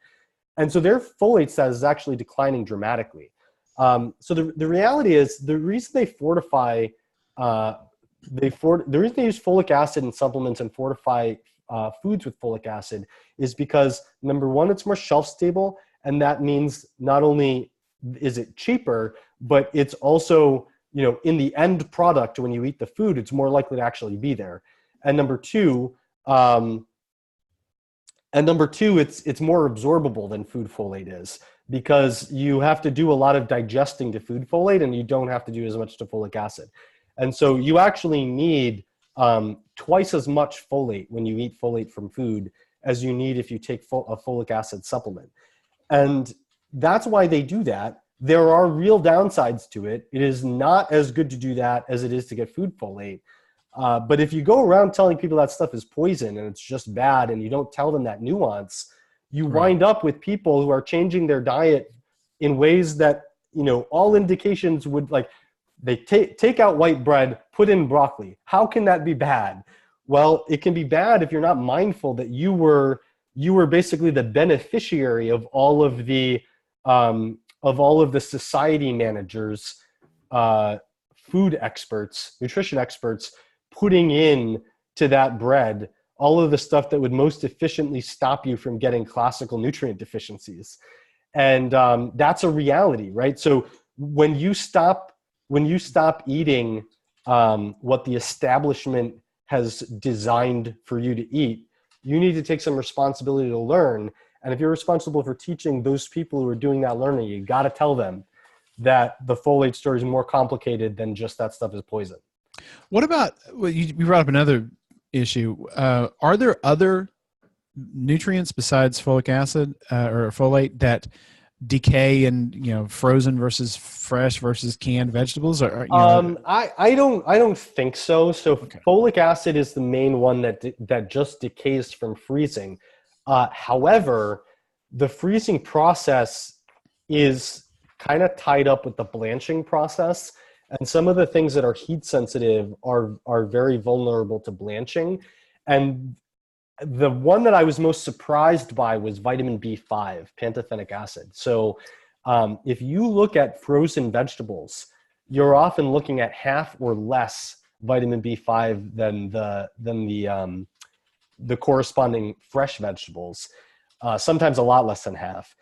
And so their folate status is actually declining dramatically. So the reality is the reason they fortify, the reason they use folic acid in supplements and fortify foods with folic acid is because, number one, it's more shelf stable. And that means not only is it cheaper, but it's also, in the end product, when you eat the food, it's more likely to actually be there. And number two, it's more absorbable than food folate is, because you have to do a lot of digesting to food folate and you don't have to do as much to folic acid. And so you actually need twice as much folate when you eat folate from food as you need if you take a folic acid supplement. And that's why they do that. There are real downsides to it. It is not as good to do that as it is to get food folate. But if you go around telling people that stuff is poison and it's just bad, and you don't tell them that nuance, you wind up with people who are changing their diet in ways that, all indications would they take out white bread, put in broccoli. How can that be bad? Well, it can be bad if you're not mindful that you were basically the beneficiary of all of the society managers food experts, nutrition experts, putting in to that bread all of the stuff that would most efficiently stop you from getting classical nutrient deficiencies. And that's a reality, right? So when you stop eating what the establishment has designed for you to eat, you need to take some responsibility to learn. And if you're responsible for teaching those people who are doing that learning, you got to tell them that the folate story is more complicated than just that stuff is poison. What about, well, you brought up another issue. Are there other nutrients besides folic acid or folate that decay in, frozen versus fresh versus canned vegetables? Or I don't think so. So okay. Folic acid is the main one that just decays from freezing. However, the freezing process is kind of tied up with the blanching process, and some of the things that are heat sensitive are very vulnerable to blanching. And the one that I was most surprised by was vitamin B5, pantothenic acid. So if you look at frozen vegetables, you're often looking at half or less vitamin B5 than the corresponding fresh vegetables, sometimes a lot less than half.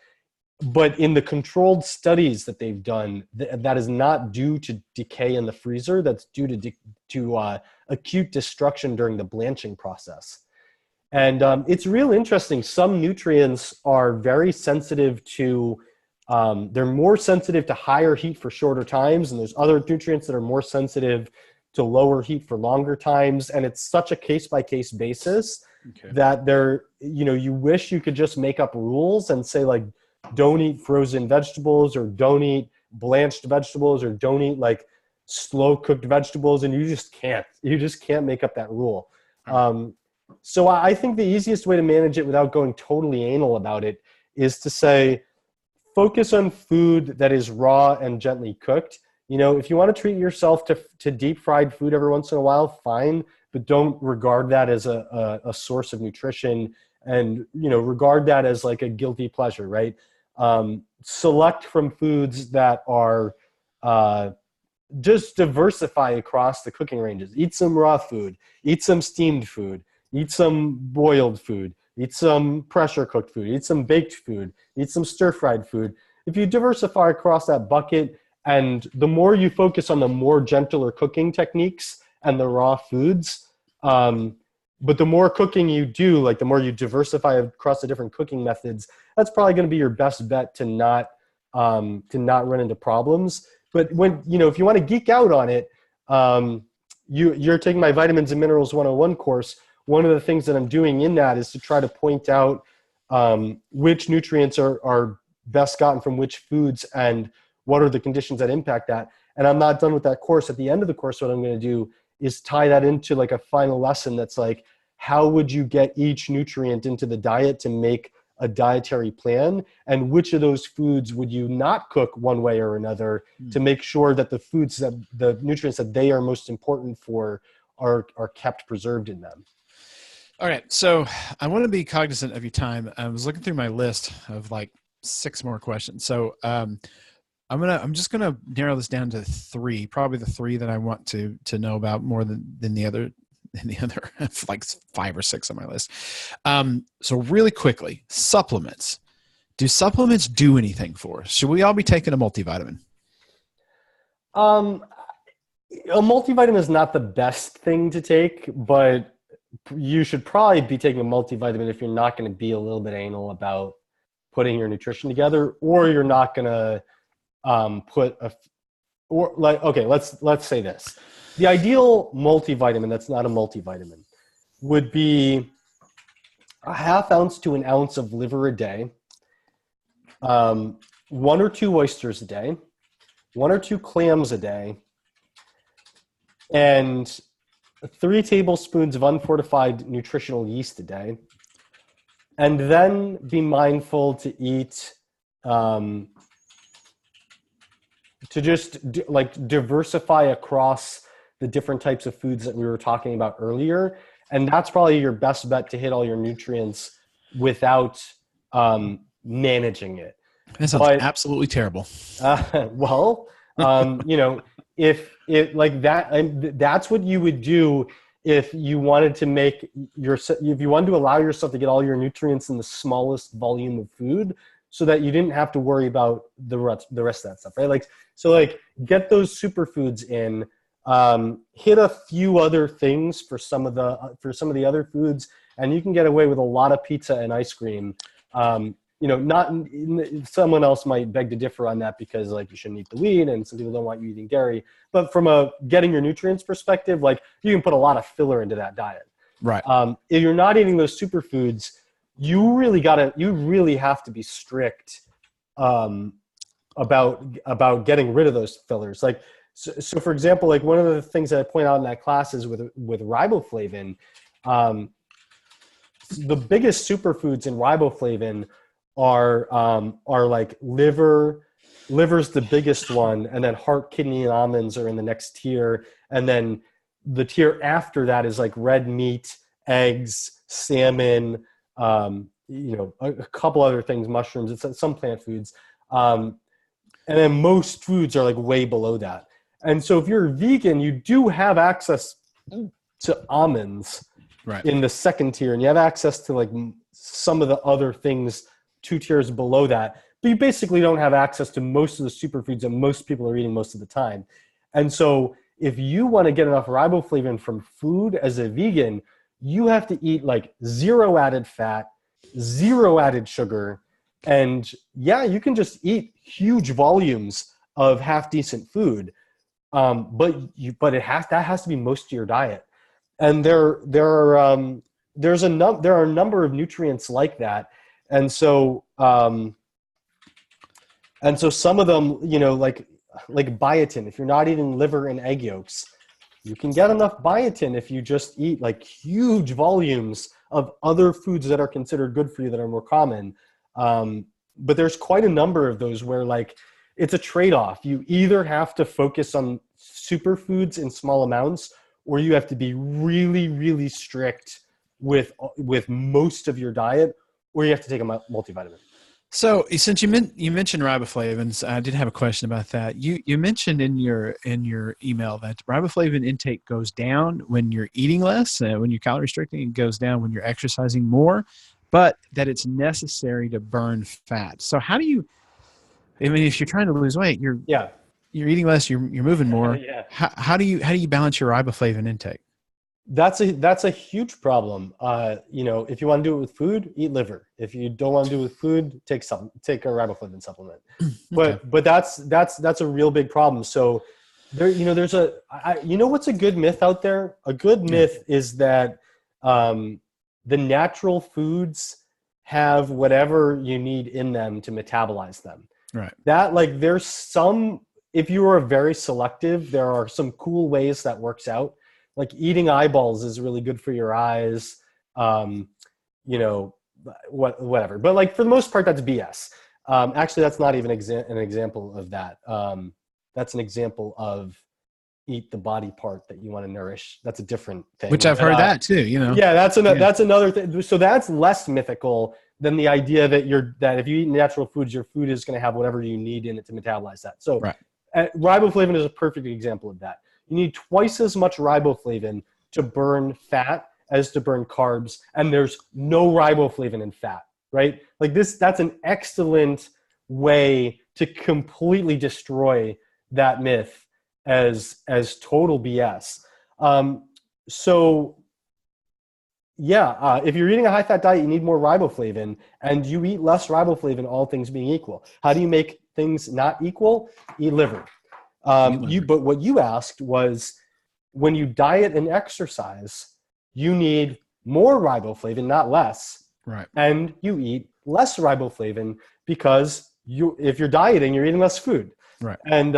But in the controlled studies that they've done, that is not due to decay in the freezer. That's due to acute destruction during the blanching process. And it's real interesting. Some nutrients are very sensitive to, they're more sensitive to higher heat for shorter times. And there's other nutrients that are more sensitive to lower heat for longer times. And it's such a case-by-case basis that you wish you could just make up rules and say, like, don't eat frozen vegetables, or don't eat blanched vegetables, or don't eat like slow cooked vegetables. And you just can't make up that rule. So I think the easiest way to manage it without going totally anal about it is to say, focus on food that is raw and gently cooked. If you want to treat yourself to deep fried food every once in a while, fine, but don't regard that as a source of nutrition, and, regard that as like a guilty pleasure, right? Select from foods that are, just diversify across the cooking ranges. Eat some raw food, eat some steamed food, eat some boiled food, eat some pressure cooked food, eat some baked food, eat some stir fried food. If you diversify across that bucket, and the more you focus on the more gentler cooking techniques and the raw foods, but the more cooking you do, like the more you diversify across the different cooking methods, that's probably going to be your best bet to not run into problems. But when, if you want to geek out on it, you're taking my Vitamins and Minerals 101 course. One of the things that I'm doing in that is to try to point out which nutrients are best gotten from which foods and what are the conditions that impact that. And I'm not done with that course. At the end of the course, what I'm going to do is tie that into like a final lesson that's like, how would you get each nutrient into the diet to make a dietary plan, and which of those foods would you not cook one way or another to make sure that the nutrients that they are most important for are kept preserved in them. All right. So I want to be cognizant of your time. I was looking through my list of like 6 more questions. So I'm just gonna narrow this down to 3, probably the 3 that I want to know about more than the other like 5 or 6 on my list. So really quickly, supplements. Do supplements do anything for us? Should we all be taking a multivitamin? A multivitamin is not the best thing to take, but you should probably be taking a multivitamin if you're not going to be a little bit anal about putting your nutrition together, or you're not going to let's say this. The ideal multivitamin that's not a multivitamin would be a ½ ounce to 1 ounce of liver a day, 1 or 2 oysters a day, 1 or 2 clams a day, and 3 tablespoons of unfortified nutritional yeast a day. And then be mindful to eat, to just diversify across the different types of foods that we were talking about earlier. And that's probably your best bet to hit all your nutrients without managing it. That sounds absolutely terrible. if it like that, and that's what you would do if you wanted to make if you wanted to allow yourself to get all your nutrients in the smallest volume of food, so that you didn't have to worry about the rest of that stuff, right? Like, so like get those superfoods in, hit a few other things for some of the other foods, and you can get away with a lot of pizza and ice cream. Not someone else might beg to differ on that, because like you shouldn't eat the wheat and some people don't want you eating dairy. But from a getting your nutrients perspective, like you can put a lot of filler into that diet. Right. If you're not eating those superfoods, you really have to be strict about getting rid of those fillers. Like, so for example, like one of the things that I point out in that class is with riboflavin, the biggest superfoods in riboflavin are like liver's the biggest one, and then heart, kidney, and almonds are in the next tier, and then the tier after that is like red meat, eggs, salmon, a couple other things, mushrooms, it's some plant foods, and then most foods are like way below that. And so if you're a vegan, you do have access to almonds, right, in the second tier, and you have access to like some of the other things 2 tiers below that, but you basically don't have access to most of the superfoods that most people are eating most of the time. And so if you want to get enough riboflavin from food as a vegan, you have to eat like 0 added fat, 0 added sugar, and yeah, you can just eat huge volumes of half decent food, but that has to be most of your diet. And there are a number of nutrients like that, and so some of them, like biotin. If you're not eating liver and egg yolks, you can get enough biotin if you just eat like huge volumes of other foods that are considered good for you that are more common. But there's quite a number of those where like it's a trade-off. You either have to focus on superfoods in small amounts, or you have to be really, really strict with most of your diet, or you have to take a multivitamin. So since you mentioned riboflavins, I did have a question about that. You mentioned in your email that riboflavin intake goes down when you're eating less, when you're calorie restricting, it goes down when you're exercising more, but that it's necessary to burn fat. So how do you, if you're trying to lose weight, you're eating less, you're moving more. Yeah. How do you balance your riboflavin intake? That's a huge problem. If you want to do it with food, eat liver. If you don't want to do it with food, take a riboflavin supplement. Okay. But that's a real big problem. So there, what's a good myth out there? A good myth is that the natural foods have whatever you need in them to metabolize them. Right. That like there's some, if you are very selective, there are some cool ways that works out. Like eating eyeballs is really good for your eyes, whatever. But like for the most part, that's BS. Actually, that's not even an example of that. That's an example of eat the body part that you want to nourish. That's a different thing. Which I've heard that too, Yeah, that's another thing. So that's less mythical than the idea that if you eat natural foods, your food is going to have whatever you need in it to metabolize that. So right. Riboflavin is a perfect example of that. You need twice as much riboflavin to burn fat as to burn carbs, and there's no riboflavin in fat, right? Like that's an excellent way to completely destroy that myth as total BS. If you're eating a high-fat diet, you need more riboflavin, and you eat less riboflavin, all things being equal. How do you make things not equal? Eat liver. But what you asked was, when you diet and exercise, you need more riboflavin, not less. Right. And you eat less riboflavin because if you're dieting, you're eating less food. Right. And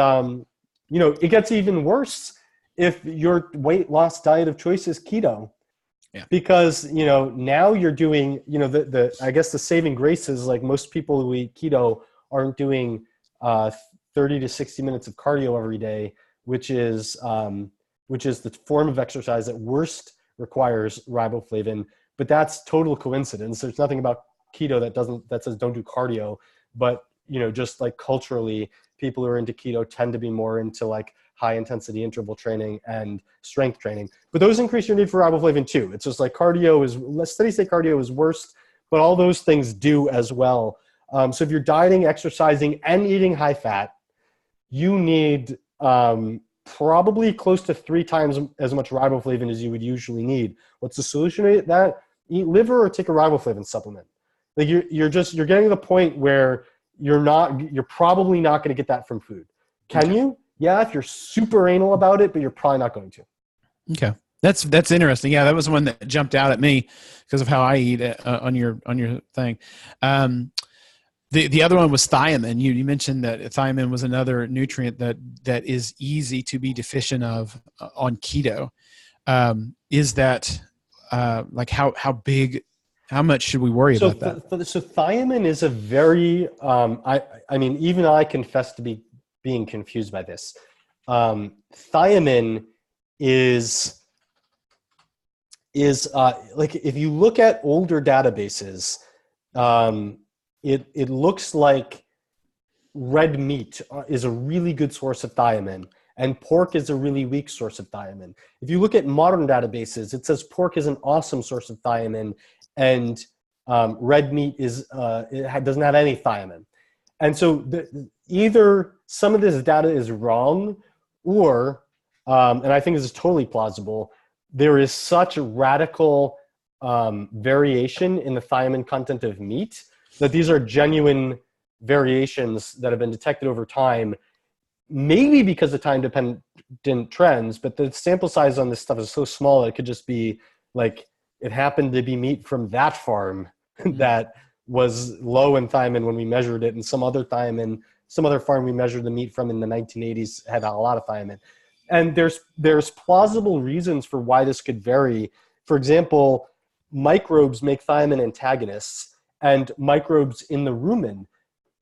it gets even worse if your weight loss diet of choice is keto. Yeah. Because now you're doing I guess the saving grace is like most people who eat keto aren't doing 30 to 60 minutes of cardio every day, which is the form of exercise that worst requires riboflavin. But that's total coincidence. There's nothing about keto that says don't do cardio. But just like culturally, people who are into keto tend to be more into like high intensity interval training and strength training. But those increase your need for riboflavin too. It's just like steady state cardio is worst, but all those things do as well. So if you're dieting, exercising, and eating high fat, you need probably close to 3 times as much riboflavin as you would usually need. What's the solution to that? Eat liver or take a riboflavin supplement. Like you're getting to the point where you're probably not going to get that from food. Can you? Yeah, if you're super anal about it, but you're probably not going to. Okay. That's interesting. Yeah, that was one that jumped out at me because of how I eat on your thing. The other one was thiamine. You mentioned that thiamine was another nutrient that is easy to be deficient of on keto. Is that like how big? How much should we worry about that? So thiamine is a very I mean, even I confess to being confused by this. Thiamine is like if you look at older databases. It looks like red meat is a really good source of thiamine, and pork is a really weak source of thiamine. If you look at modern databases, it says pork is an awesome source of thiamine, and red meat doesn't have any thiamine. And so either some of this data is wrong, or, and I think this is totally plausible, there is such radical variation in the thiamine content of meat that these are genuine variations that have been detected over time, maybe because of time-dependent trends, but the sample size on this stuff is so small it could just be like it happened to be meat from that farm that was low in thiamine when we measured it, and some other farm we measured the meat from in the 1980s had a lot of thiamine. And there's plausible reasons for why this could vary. For example, microbes make thiamine antagonists, and microbes in the rumen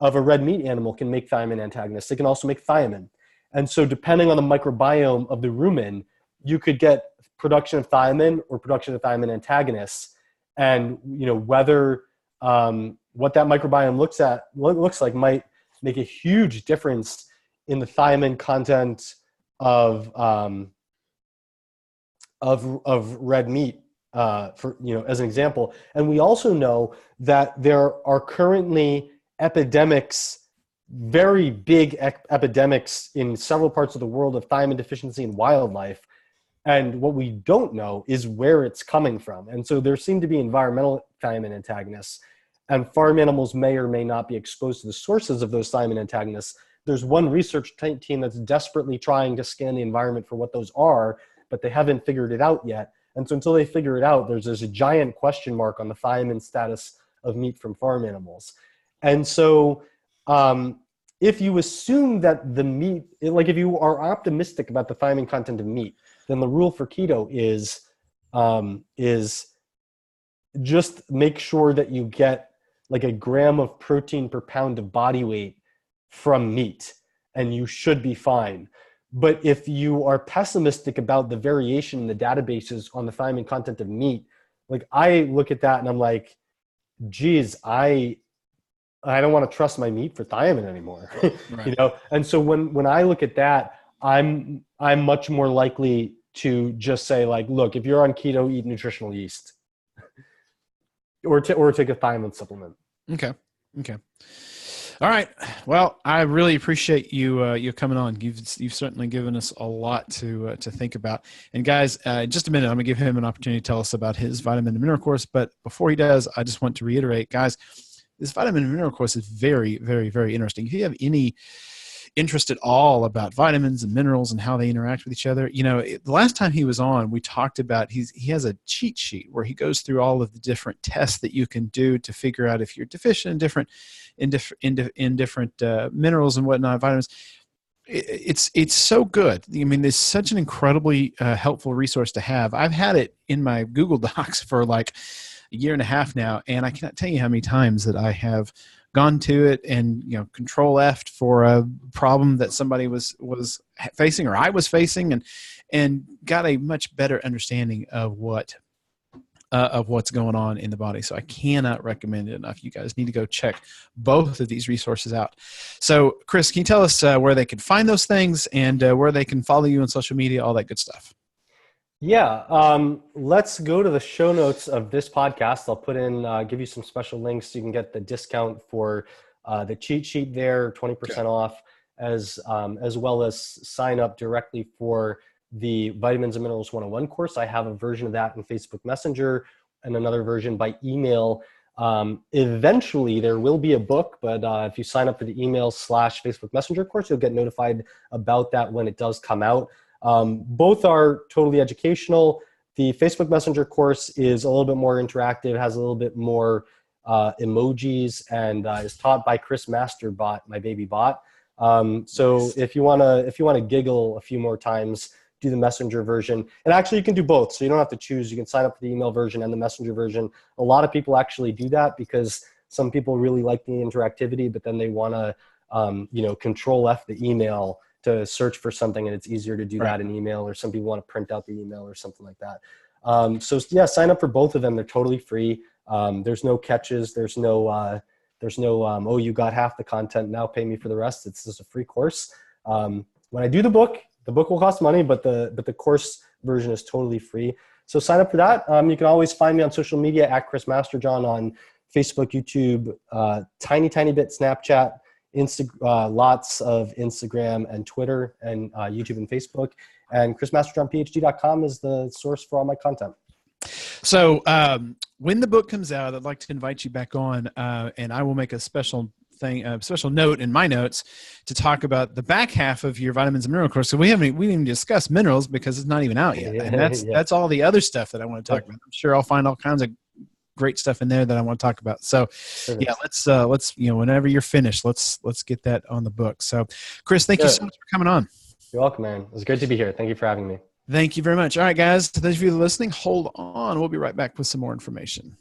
of a red meat animal can make thiamine antagonists. They can also make thiamine. And so depending on the microbiome of the rumen, you could get production of thiamine or production of thiamine antagonists. And whether what that microbiome looks like might make a huge difference in the thiamine content of red meat. As an example. And we also know that there are currently epidemics, very big epidemics in several parts of the world of thiamine deficiency in wildlife. And what we don't know is where it's coming from. And so there seem to be environmental thiamine antagonists, and farm animals may or may not be exposed to the sources of those thiamine antagonists. There's one research team that's desperately trying to scan the environment for what those are, but they haven't figured it out yet. And so until they figure it out, there's a giant question mark on the thiamine status of meat from farm animals. And so if you assume that the meat, like if you are optimistic about the thiamine content of meat, then the rule for keto is just make sure that you get like a gram of protein per pound of body weight from meat, and you should be fine. But if you are pessimistic about the variation in the databases on the thiamine content of meat, like I look at that and I'm like, geez, I don't want to trust my meat for thiamine anymore. Right. And so when I look at that, I'm much more likely to just say like, look, if you're on keto, eat nutritional yeast or take a thiamine supplement. Okay. All right. Well, I really appreciate you coming on. You've certainly given us a lot to think about. And guys, in just a minute, I'm gonna give him an opportunity to tell us about his vitamin and mineral course. But before he does, I just want to reiterate, guys, this vitamin and mineral course is very, very, very interesting. If you have any interest at all about vitamins and minerals and how they interact with each other, the last time he was on, we talked about he has a cheat sheet where he goes through all of the different tests that you can do to figure out if you're deficient in different minerals and whatnot, vitamins. It's so good. I mean, it's such an incredibly helpful resource to have. I've had it in my Google Docs for like a year and a half now, and I cannot tell you how many times that I have gone to it and control F for a problem that somebody was facing or I was facing, and got a much better understanding of what of what's going on in the body. So I cannot recommend it enough. You guys need to go check both of these resources out. So Chris, can you tell us where they can find those things and where they can follow you on social media, all that good stuff? Yeah, let's go to the show notes of this podcast. I'll put in, give you some special links so you can get the discount for the cheat sheet there, 20% off, as well as sign up directly for the Vitamins and Minerals 101 course. I have a version of that in Facebook Messenger and another version by email. Eventually there will be a book, but if you sign up for the email / Facebook Messenger course, you'll get notified about that when it does come out. Both are totally educational. The Facebook Messenger course is a little bit more interactive, has a little bit more emojis, and is taught by Chris Masterjohn, my baby bot. So if you wanna giggle a few more times, do the Messenger version. And actually you can do both, so you don't have to choose. You can sign up for the email version and the Messenger version. A lot of people actually do that because some people really like the interactivity, but then they wanna control F the email to search for something, and it's easier to do that in email, or some people want to print out the email or something like that. So yeah, sign up for both of them. They're totally free. There's no catches. There's no, oh, you got half the content, now pay me for the rest. It's just a free course. When I do the book will cost money, but the course version is totally free. So sign up for that. You can always find me on social media at Chris Masterjohn on Facebook, YouTube, tiny bit Snapchat, lots of Instagram and Twitter, and YouTube and Facebook. And chrismasterjohnphd.com is the source for all my content. So when the book comes out, I'd like to invite you back on, and I will make a special note in my notes to talk about the back half of your vitamins and mineral course. So we didn't even discuss minerals because it's not even out yet. And that's all the other stuff that I want to talk about. I'm sure I'll find all kinds of great stuff in there that I want to talk about. So yeah, let's whenever you're finished, let's get that on the book. So Chris, thank you so much for coming on. You're welcome, man. It was great to be here. Thank you for having me. Thank you very much. All right, guys, to those of you listening, hold on. We'll be right back with some more information.